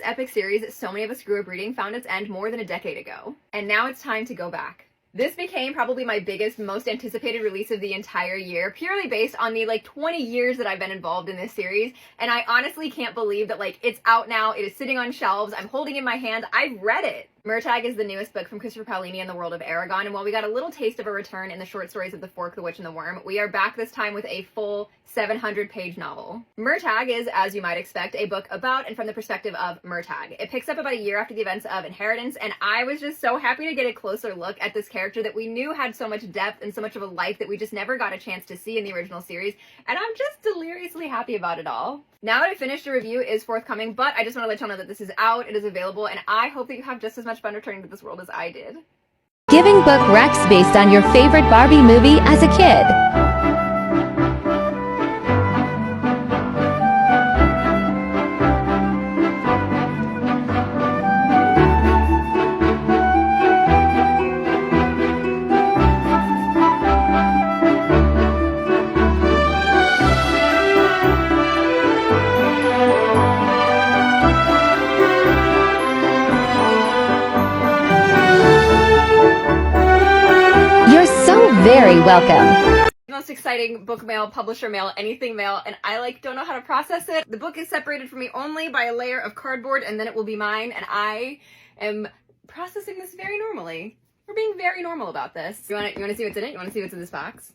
epic series so many of us grew up reading found its end more than a decade ago. And now it's time to go back. This became probably my biggest, most anticipated release of the entire year, purely based on the 20 years that I've been involved in this series, and I honestly can't believe that it's out now, it is sitting on shelves, I'm holding it in my hand, I've read it! Murtagh is the newest book from Christopher Paolini in the world of Aragon, and while we got a little taste of a return in the short stories of The Fork, the Witch, and the Worm, we are back this time with a full 700-page novel. Murtagh is, as you might expect, a book about and from the perspective of Murtagh. It picks up about a year after the events of Inheritance, and I was just so happy to get a closer look at this character that we knew had so much depth and so much of a life that we just never got a chance to see in the original series, and I'm just deliriously happy about it all. Now that I've finished, a review is forthcoming, but I just want to let y'all know that this is out, it is available, and I hope that you have just as much fun returning to this world as I did. Giving book recs based on your favorite Barbie movie as a kid. Very welcome. Most exciting book mail, publisher mail, anything mail, and I don't know how to process it. The book is separated from me only by a layer of cardboard, and then it will be mine, and I am processing this very normally. We're being very normal about this. You wanna see what's in it? You wanna see what's in this box?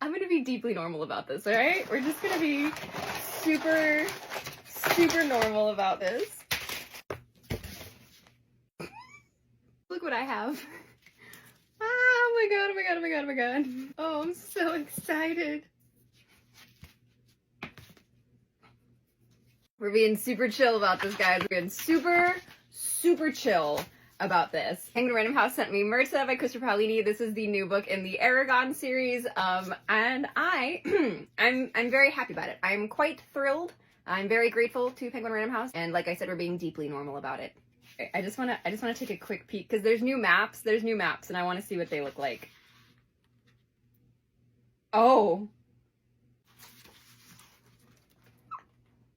I'm gonna be deeply normal about this, alright? We're just gonna be super, super normal about this. Look what I have. Oh my god, oh my god, oh my god, oh my god. Oh, I'm so excited. We're being super chill about this, guys. We're being super, super chill about this. Penguin Random House sent me Murtagh by Christopher Paolini. This is the new book in the Aragon series, and I'm very happy about it. I'm quite thrilled. I'm very grateful to Penguin Random House, and like I said, we're being deeply normal about it. I just want to take a quick peek because there's new maps, and I want to see what they look like. Oh.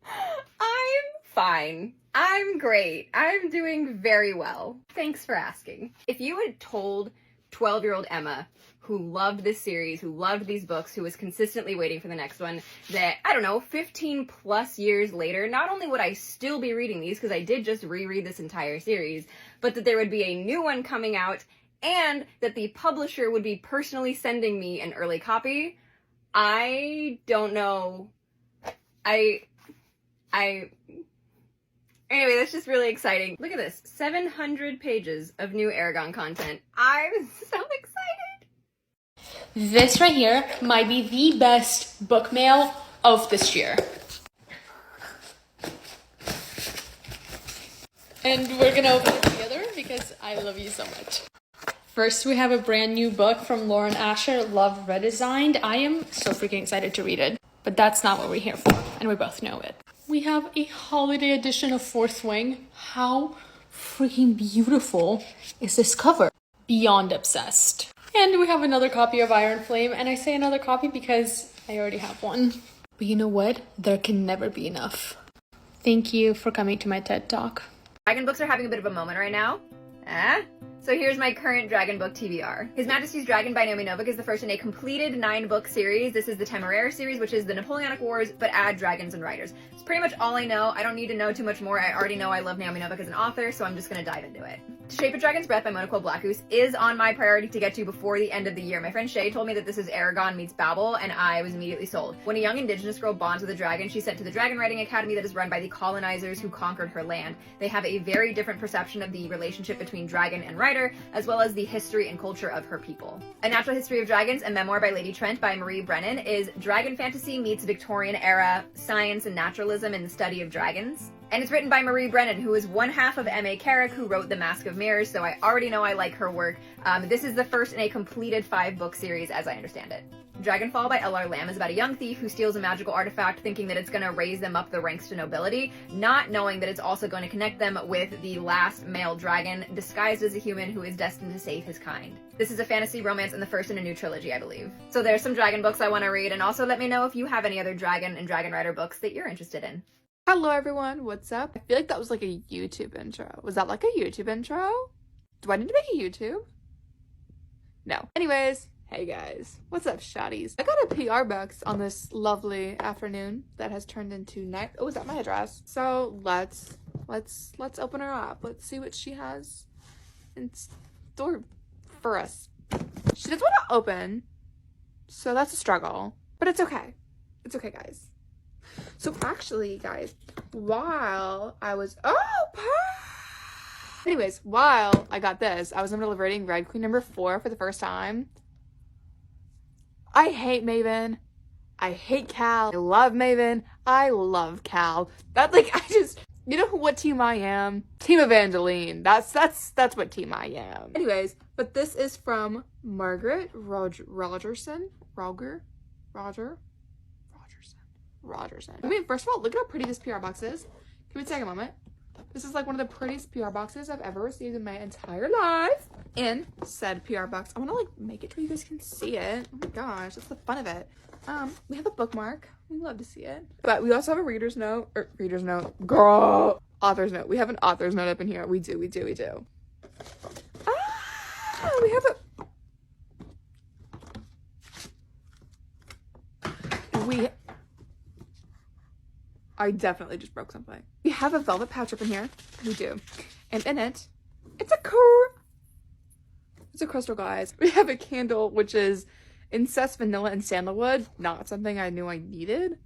I'm fine. I'm great. I'm doing very well. Thanks for asking. If you had told 12-year-old Emma, who loved this series, who loved these books, who was consistently waiting for the next one, that, I don't know, 15 plus years later, not only would I still be reading these, because I did just reread this entire series, but that there would be a new one coming out, and that the publisher would be personally sending me an early copy, I don't know. Anyway, that's just really exciting. Look at this, 700 pages of new Aragon content. I'm so excited. This right here might be the best book mail of this year. And we're gonna open it together because I love you so much. First, we have a brand new book from Lauren Asher, Love Redesigned. I am so freaking excited to read it, but that's not what we're here for, and we both know it. We have a holiday edition of Fourth Wing. How freaking beautiful is this cover? Beyond obsessed. And we have another copy of Iron Flame, and I say another copy because I already have one. But you know what? There can never be enough. Thank you for coming to my TED Talk. Dragon books are having a bit of a moment right now. So here's my current Dragon book TBR. His Majesty's Dragon by Naomi Novik is the first in a completed 9-book series. This is the Temeraire series, which is the Napoleonic Wars, but add dragons and riders. It's pretty much all I know. I don't need to know too much more. I already know I love Naomi Novik as an author, so I'm just gonna dive into it. Shape a Dragon's Breath by Mona Quill Blackgoose is on my priority to get to before the end of the year. My friend Shay told me that this is Aragon meets Babel, and I was immediately sold. When a young indigenous girl bonds with a dragon, she's sent to the Dragon Riding Academy that is run by the colonizers who conquered her land. They have a very different perception of the relationship between dragon and rider, as well as the history and culture of her people. A Natural History of Dragons, a memoir by Lady Trent by Marie Brennan, is dragon fantasy meets Victorian era science and naturalism in the study of dragons. And it's written by Marie Brennan, who is one half of M.A. Carrick, who wrote The Mask of Mirrors, so I already know I like her work. This is the first in a completed 5-book series, as I understand it. Dragonfall by L.R. Lamb is about a young thief who steals a magical artifact thinking that it's going to raise them up the ranks to nobility, not knowing that it's also going to connect them with the last male dragon disguised as a human who is destined to save his kind. This is a fantasy romance and the first in a new trilogy, I believe. So there's some dragon books I want to read, and also let me know if you have any other dragon and dragon rider books that you're interested in. Hello everyone, what's up? I feel like that was like a YouTube intro. Was that like a YouTube intro? Do I need to make a YouTube? No. Anyways, hey guys, what's up shotties? I got a PR box on this lovely afternoon that has turned into night. Oh, is that my address? So let's open her up. Let's see what she has in store for us. She doesn't want to open, so that's a struggle, but it's okay. It's okay, guys. So actually, guys, while I was anyways, while I got this, I was in the middle of reading Red Queen number 4 for the first time. I hate Maven. I hate Cal. I love Maven. I love Cal. That, like, you know what team I am? Team Evangeline. That's what team I am. Anyways, but this is from Margaret Rogerson. I mean, first of all, look at how pretty this PR box is. Can we take a moment? This is like one of the prettiest PR boxes I've ever received in my entire life. In said PR box, I want to like make it so you guys can see it. Oh my gosh, that's the fun of it. We have a bookmark. We love to see it. But we also have a author's note. We have an author's note up in here. We do. We have I definitely just broke something. We have a velvet pouch up in here. We do. And in it, it's a crystal, guys. We have a candle, which is incest, vanilla, and sandalwood. Not something I knew I needed,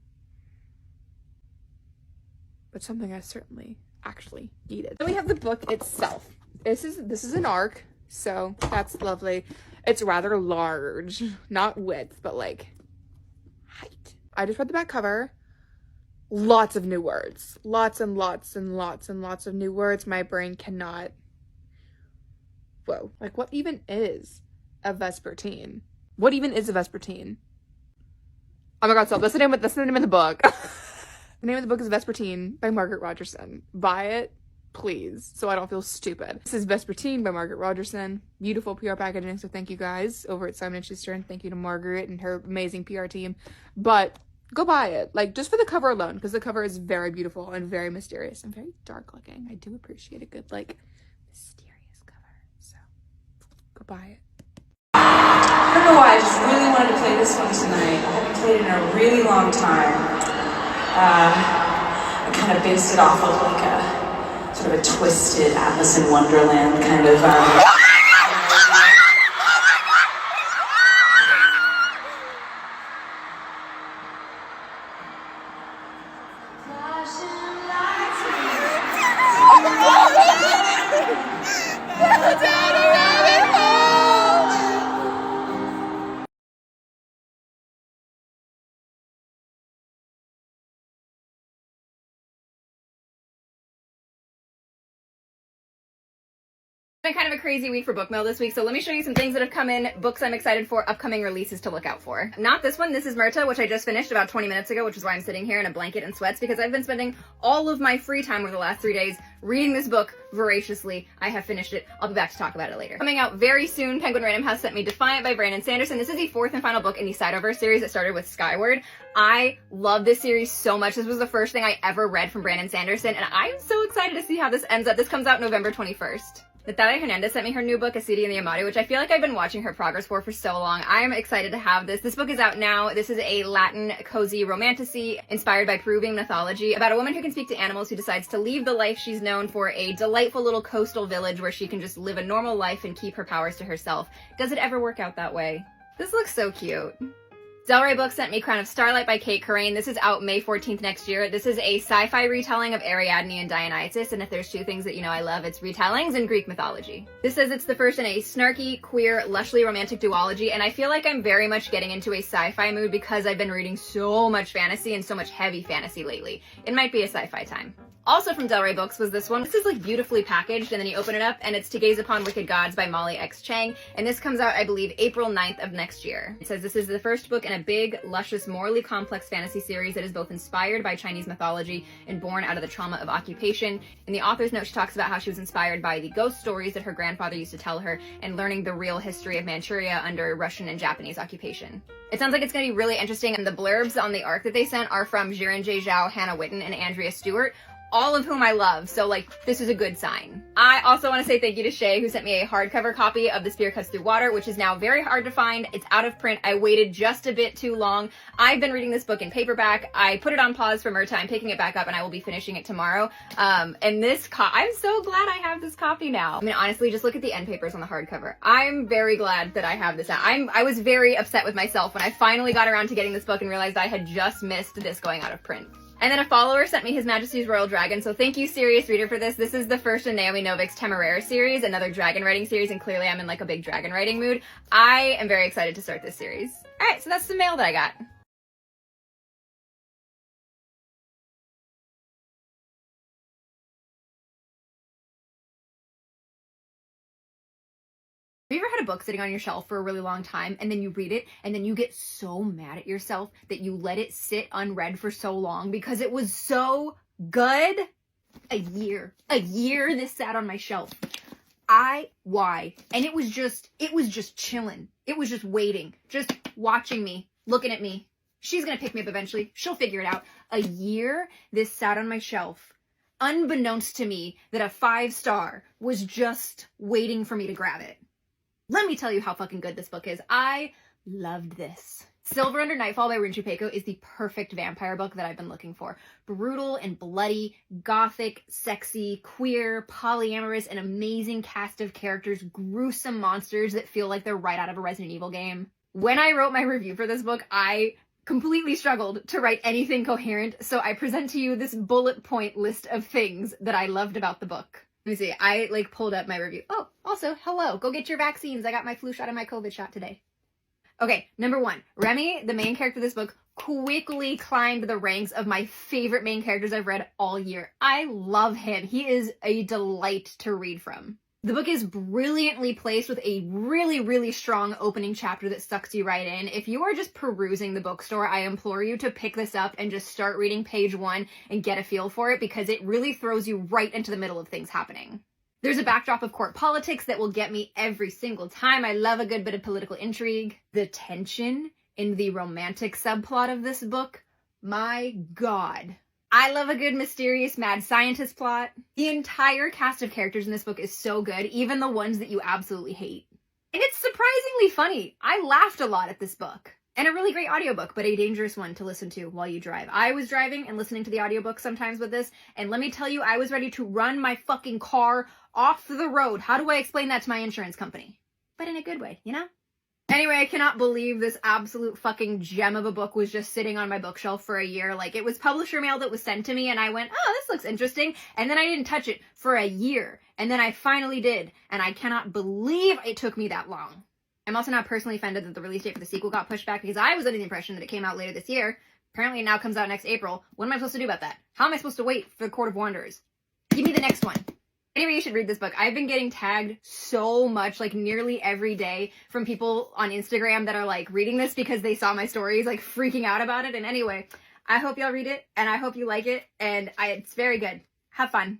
but something I certainly actually needed. Then we have the book itself. This is an ARC, so that's lovely. It's rather large, not width, but like height. I just read the back cover. Lots of new words. Lots and lots and lots and lots of new words. My brain cannot. Whoa. Like, what even is a vespertine? What even is a vespertine? Oh my god, stop. That's the name of the book. The name of the book is Vespertine by Margaret Rogerson. Buy it, please, so I don't feel stupid. This is Vespertine by Margaret Rogerson. Beautiful PR packaging, so thank you guys over at Simon & Schuster, and thank you to Margaret and her amazing PR team. But go buy it, like, just for the cover alone, because the cover is very beautiful and very mysterious and very dark looking. I do appreciate a good, like, mysterious cover, so go buy it. I don't know why, I just really wanted to play this one tonight. I haven't played it in a really long time. I kind of based it off of like a sort of a twisted Alice in Wonderland kind of It's been kind of a crazy week for book mail this week, so let me show you some things that have come in, books I'm excited for, upcoming releases to look out for. Not this one, this is Myrta, which I just finished about 20 minutes ago, which is why I'm sitting here in a blanket and sweats, because I've been spending all of my free time over the last 3 days reading this book voraciously. I have finished it. I'll be back to talk about it later. Coming out very soon, Penguin Random House sent me Defiant by Brandon Sanderson. This is the 4th and final book in the Sideover series that started with Skyward. I love this series so much. This was the first thing I ever read from Brandon Sanderson, and I'm so excited to see how this ends up. This comes out November 21st. Natalia Hernandez sent me her new book, Acidi and the Amati, which I feel like I've been watching her progress for so long. I'm excited to have this. This book is out now. This is a Latin cozy romantasy inspired by Peruvian mythology about a woman who can speak to animals who decides to leave the life she's known for a delightful little coastal village where she can just live a normal life and keep her powers to herself. Does it ever work out that way? This looks so cute. Del Rey Books sent me Crown of Starlight by Kate Corain. This is out May 14th next year. This is a sci-fi retelling of Ariadne and Dionysus, and if there's two things that you know I love, it's retellings and Greek mythology. This says it's the first in a snarky, queer, lushly romantic duology, and I feel like I'm very much getting into a sci-fi mood because I've been reading so much fantasy and so much heavy fantasy lately. It might be a sci-fi time. Also from Del Rey Books was this one. This is like beautifully packaged, and then you open it up and it's To Gaze Upon Wicked Gods by Molly X. Chang, and this comes out, I believe, April 9th of next year. It says this is the first book in a big, luscious, morally complex fantasy series that is both inspired by Chinese mythology and born out of the trauma of occupation. In the author's note, she talks about how she was inspired by the ghost stories that her grandfather used to tell her and learning the real history of Manchuria under Russian and Japanese occupation. It sounds like it's going to be really interesting, and the blurbs on the arc that they sent are from Jiren J. Zhao, Hannah Witten, and Andrea Stewart, all of whom I love, so like, this is a good sign. I also want to say thank you to Shay, who sent me a hardcover copy of The Spear Cuts Through Water, which is now very hard to find. It's out of print. I waited just a bit too long. I've been reading this book in paperback. I put it on pause for Murta. I'm picking it back up and I will be finishing it tomorrow. And this I'm so glad I have this copy now. I mean, honestly, just look at the end papers on the hardcover. I'm very glad that I have this out. I was very upset with myself when I finally got around to getting this book and realized I had just missed this going out of print. And then a follower sent me His Majesty's Royal Dragon, so thank you, Serious Reader, for this. This is the first in Naomi Novik's Temeraire series, another dragon writing series, and clearly I'm in like a big dragon writing mood. I am very excited to start this series. Alright, so that's the mail that I got. Have you ever had a book sitting on your shelf for a really long time and then you read it and then you get so mad at yourself that you let it sit unread for so long because it was so good? A year this sat on my shelf. Why? And it was just chilling. It was just waiting, just watching me, looking at me. She's gonna pick me up eventually. She'll figure it out. A year this sat on my shelf, unbeknownst to me that a 5-star was just waiting for me to grab it. Let me tell you how fucking good this book is. I loved this. Silver Under Nightfall by Rinchu Peiko is the perfect vampire book that I've been looking for. Brutal and bloody, gothic, sexy, queer, polyamorous, an amazing cast of characters, gruesome monsters that feel like they're right out of a Resident Evil game. When I wrote my review for this book, I completely struggled to write anything coherent, so I present to you this bullet point list of things that I loved about the book. Let me see, I pulled up my review. Oh, also, hello, go get your vaccines. I got my flu shot and my COVID shot today. Okay, number 1, Remy, the main character of this book, quickly climbed the ranks of my favorite main characters I've read all year. I love him. He is a delight to read from. The book is brilliantly placed with a really, really strong opening chapter that sucks you right in. If you are just perusing the bookstore, I implore you to pick this up and just start reading page 1 and get a feel for it because it really throws you right into the middle of things happening. There's a backdrop of court politics that will get me every single time. I love a good bit of political intrigue. The tension in the romantic subplot of this book, my God. I love a good mysterious mad scientist plot. The entire cast of characters in this book is so good, even the ones that you absolutely hate. And it's surprisingly funny. I laughed a lot at this book. And a really great audiobook, but a dangerous one to listen to while you drive. I was driving and listening to the audiobook sometimes with this, and let me tell you, I was ready to run my fucking car off the road. How do I explain that to my insurance company? But in a good way, you know? Anyway, I cannot believe this absolute fucking gem of a book was just sitting on my bookshelf for a year. Like, it was publisher mail that was sent to me, and I went, oh, this looks interesting. And then I didn't touch it for a year. And then I finally did. And I cannot believe it took me that long. I'm also not personally offended that the release date for the sequel got pushed back because I was under the impression that it came out later this year. Apparently it now comes out next April. What am I supposed to do about that? How am I supposed to wait for the Court of Wanderers? Give me the next one. Anyway, you should read this book. I've been getting tagged so much, like nearly every day, from people on Instagram that are like reading this because they saw my stories, like freaking out about it. And anyway, I hope y'all read it and I hope you like it. And it's very good. Have fun.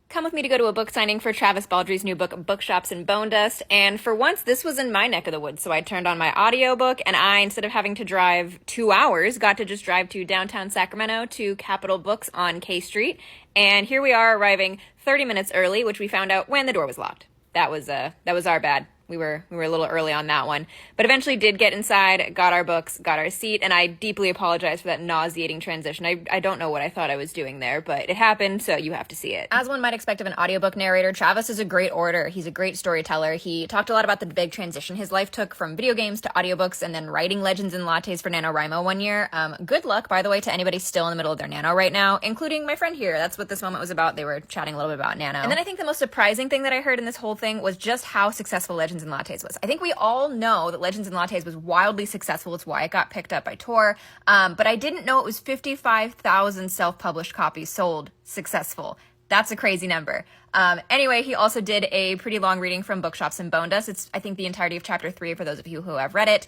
Come with me to go to a book signing for Travis Baldry's new book, Bookshops and Bone Dust, and for once, this was in my neck of the woods, so I turned on my audiobook, and I, instead of having to drive 2 hours, got to just drive to downtown Sacramento to Capitol Books on K Street, and here we are arriving 30 minutes early, which we found out when the door was locked. That was our bad. we were a little early on that one. But eventually did get inside, got our books, got our seat, and I deeply apologize for that nauseating transition. I don't know what I thought I was doing there, but it happened, so you have to see it. As one might expect of an audiobook narrator, Travis is a great orator. He's a great storyteller. He talked a lot about the big transition his life took from video games to audiobooks and then writing Legends and Lattes for NaNoWriMo one year. Good luck, by the way, to anybody still in the middle of their Nano right now, including my friend here. That's what this moment was about. They were chatting a little bit about Nano. And then I think the most surprising thing that I heard in this whole thing was just how successful Legends and Lattes was. I think we all know that Legends and Lattes was wildly successful. It's why it got picked up by Tor. But I didn't know it was 55,000 self-published copies sold successful. That's a crazy number. Anyway, he also did a pretty long reading from Bookshops and Boned Us. It's, I think, the entirety of chapter 3 for those of you who have read it.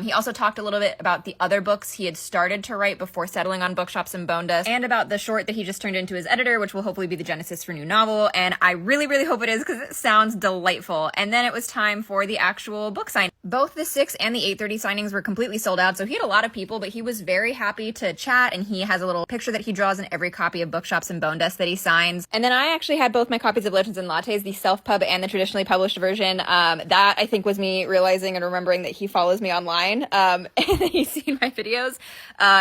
He also talked a little bit about the other books he had started to write before settling on Bookshops and Boned Us, and about the short that he just turned into his editor, which will hopefully be the genesis for a new novel. And I really, really hope it is, because it sounds delightful. And then it was time for the actual book signing. Both the 6 and the 8:30 signings were completely sold out, so he had a lot of people, but he was very happy to chat, and he has a little picture that he draws in every copy of Bookshops and Boned Us that he signs. And then I actually had both my copies of Legends and Lattes, the self-pub and the traditionally published version. That, I think, was me realizing and remembering that he follows me online, and he's seen my videos,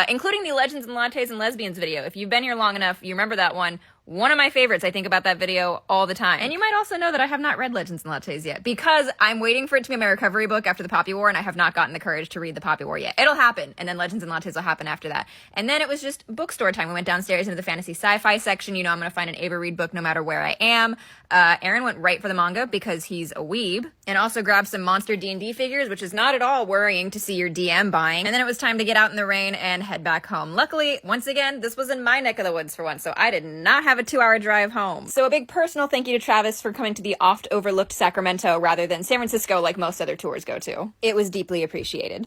including the Legends and Lattes and Lesbians video. If you've been here long enough, you remember that one. One of my favorites. I think about that video all the time. And you might also know that I have not read Legends and Lattes yet, because I'm waiting for it to be my recovery book after the Poppy War, and I have not gotten the courage to read the Poppy War yet. It'll happen, and then Legends and Lattes will happen after that. And then it was just bookstore time. We went downstairs into the fantasy sci-fi section. You know I'm going to find an Ava Reid book no matter where I am. Aaron went right for the manga because he's a weeb, and also grabbed some Monster D&D figures, which is not at all worrying to see your DM buying. And then it was time to get out in the rain and head back home. Luckily, once again, this was in my neck of the woods for once, so I did not have a 2-hour drive home. So a big personal thank you to Travis for coming to the oft overlooked Sacramento rather than San Francisco like most other tours go to. It was deeply appreciated.